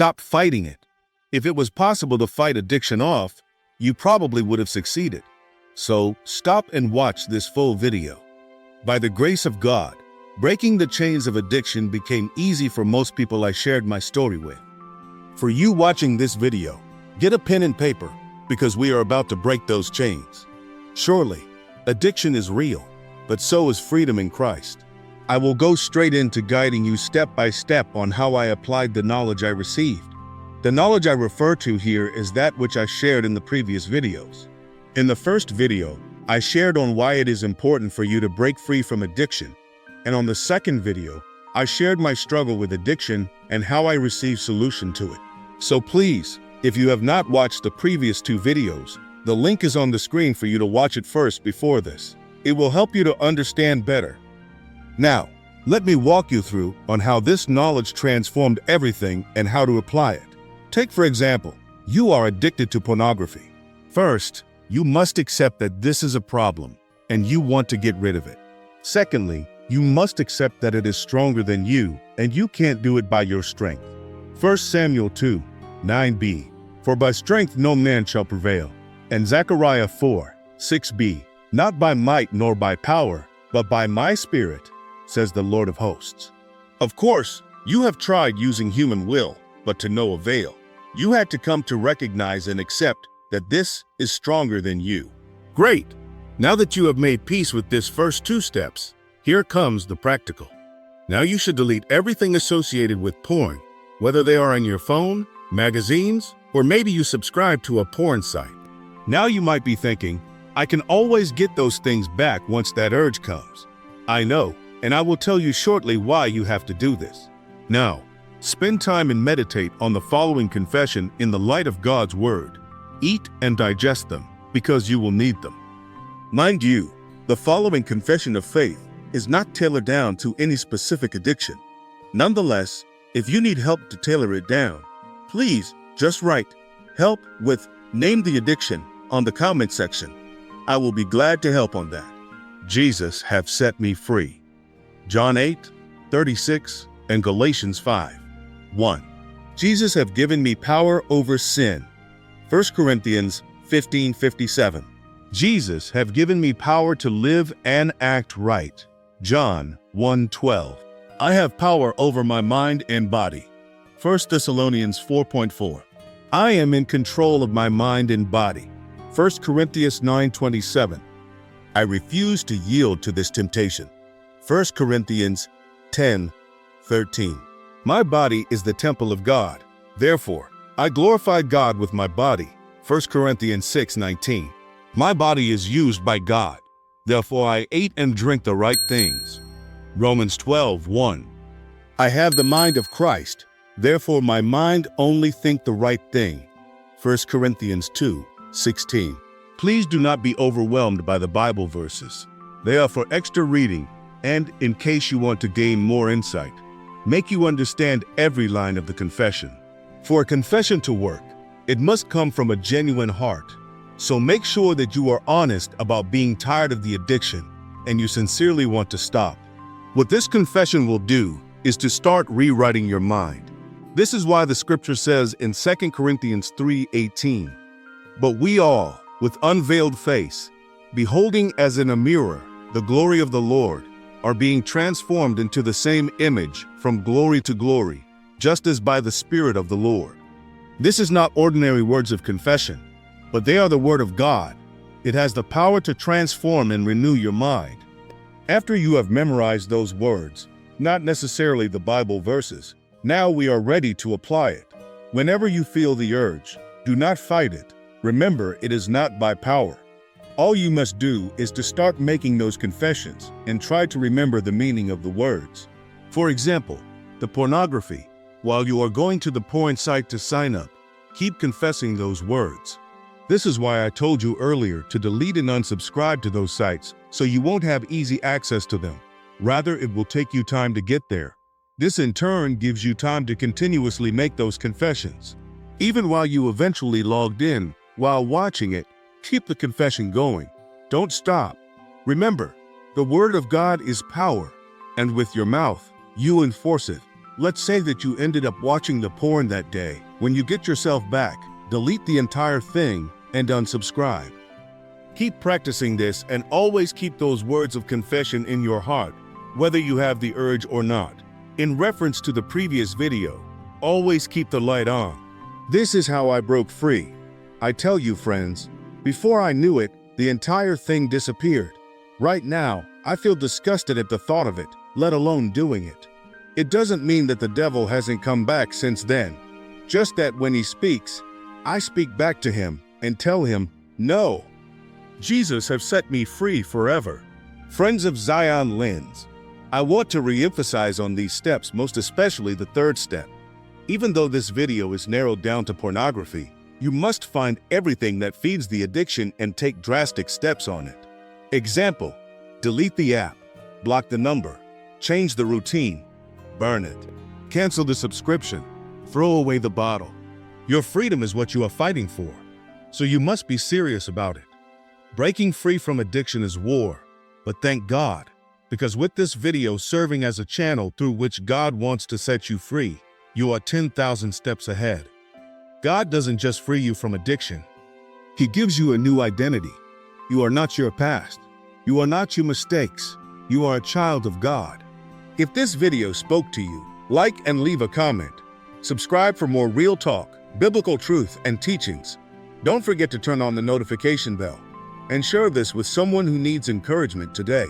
Stop fighting it. If it was possible to fight addiction off, you probably would have succeeded. So stop and watch this full video. By the grace of God, breaking the chains of addiction became easy for most people I shared my story with. For you watching this video, get a pen and paper because we are about to break those chains. Surely, addiction is real, but so is freedom in Christ. I will go straight into guiding you step by step on how I applied the knowledge I received. The knowledge I refer to here is that which I shared in the previous videos. In the first video, I shared on why it is important for you to break free from addiction, and on the second video, I shared my struggle with addiction and how I received solution to it. So please, if you have not watched the previous two videos, the link is on the screen for you to watch it first before this. It will help you to understand better. Now, let me walk you through on how this knowledge transformed everything and how to apply it. Take, for example, you are addicted to pornography. First, you must accept that this is a problem and you want to get rid of it. Secondly, you must accept that it is stronger than you and you can't do it by your strength. 1 Samuel 2:9b, for by strength no man shall prevail. And Zechariah 4:6b, not by might nor by power, but by my spirit, says the Lord of hosts. Of course, you have tried using human will, but to no avail. You had to come to recognize and accept that this is stronger than you. Great! Now that you have made peace with this first two steps, here comes the practical. Now you should delete everything associated with porn, whether they are on your phone, magazines, or maybe you subscribe to a porn site. Now you might be thinking, I can always get those things back once that urge comes. I know, and I will tell you shortly why you have to do this. Now, spend time and meditate on the following confession in the light of God's word. Eat and digest them, because you will need them. Mind you, the following confession of faith is not tailored down to any specific addiction. Nonetheless, if you need help to tailor it down, please just write "help" with "name the addiction" on the comment section. I will be glad to help on that. Jesus have set me free. John 8:36 and Galatians 5:1. Jesus have given me power over sin. 1 Corinthians 15:57. Jesus have given me power to live and act right. John 1:12. I have power over my mind and body. 1 Thessalonians 4:4. I am in control of my mind and body. 1 Corinthians 9:27. I refuse to yield to this temptation. 1 Corinthians 10:13. My body is the temple of God. Therefore, I glorify God with my body. 1 Corinthians 6:19. My body is used by God. Therefore, I eat and drink the right things. Romans 12:1. I have the mind of Christ. Therefore, my mind only think the right thing. 1 Corinthians 2:16. Please do not be overwhelmed by the Bible verses. They are for extra reading and in case you want to gain more insight. Make you understand every line of the confession. For a confession to work, it must come from a genuine heart. So make sure that you are honest about being tired of the addiction and you sincerely want to stop. What this confession will do is to start rewriting your mind. This is why the scripture says in 2 Corinthians 3:18, but we all, with unveiled face, beholding as in a mirror the glory of the Lord, are being transformed into the same image from glory to glory, just as by the Spirit of the Lord. This is not ordinary words of confession, but they are the word of God. It has the power to transform and renew your mind. After you have memorized those words, not necessarily the Bible verses, now we are ready to apply it. Whenever you feel the urge, do not fight it. Remember, it is not by power. All you must do is to start making those confessions and try to remember the meaning of the words. For example, the pornography. While you are going to the porn site to sign up, keep confessing those words. This is why I told you earlier to delete and unsubscribe to those sites so you won't have easy access to them. Rather, it will take you time to get there. This in turn gives you time to continuously make those confessions. Even while you eventually logged in, while watching it, keep the confession going. Don't stop. Remember, the word of God is power, and with your mouth, you enforce it. Let's say that you ended up watching the porn that day. When you get yourself back, delete the entire thing and unsubscribe. Keep practicing this and always keep those words of confession in your heart, whether you have the urge or not. In reference to the previous video, always keep the light on. This is how I broke free. I tell you, friends, before I knew it, the entire thing disappeared. Right now, I feel disgusted at the thought of it, let alone doing it. It doesn't mean that the devil hasn't come back since then. Just that when he speaks, I speak back to him and tell him, no. Jesus have set me free forever. Friends of Zion Lens, I want to re-emphasize on these steps, most especially the third step. Even though this video is narrowed down to pornography, you must find everything that feeds the addiction and take drastic steps on it. Example, delete the app, block the number, change the routine, burn it, cancel the subscription, throw away the bottle. Your freedom is what you are fighting for, so you must be serious about it. Breaking free from addiction is war, but thank God, because with this video serving as a channel through which God wants to set you free, you are 10,000 steps ahead. God doesn't just free you from addiction. He gives you a new identity. You are not your past. You are not your mistakes. You are a child of God. If this video spoke to you, like and leave a comment. Subscribe for more real talk, biblical truth, and teachings. Don't forget to turn on the notification bell and share this with someone who needs encouragement today.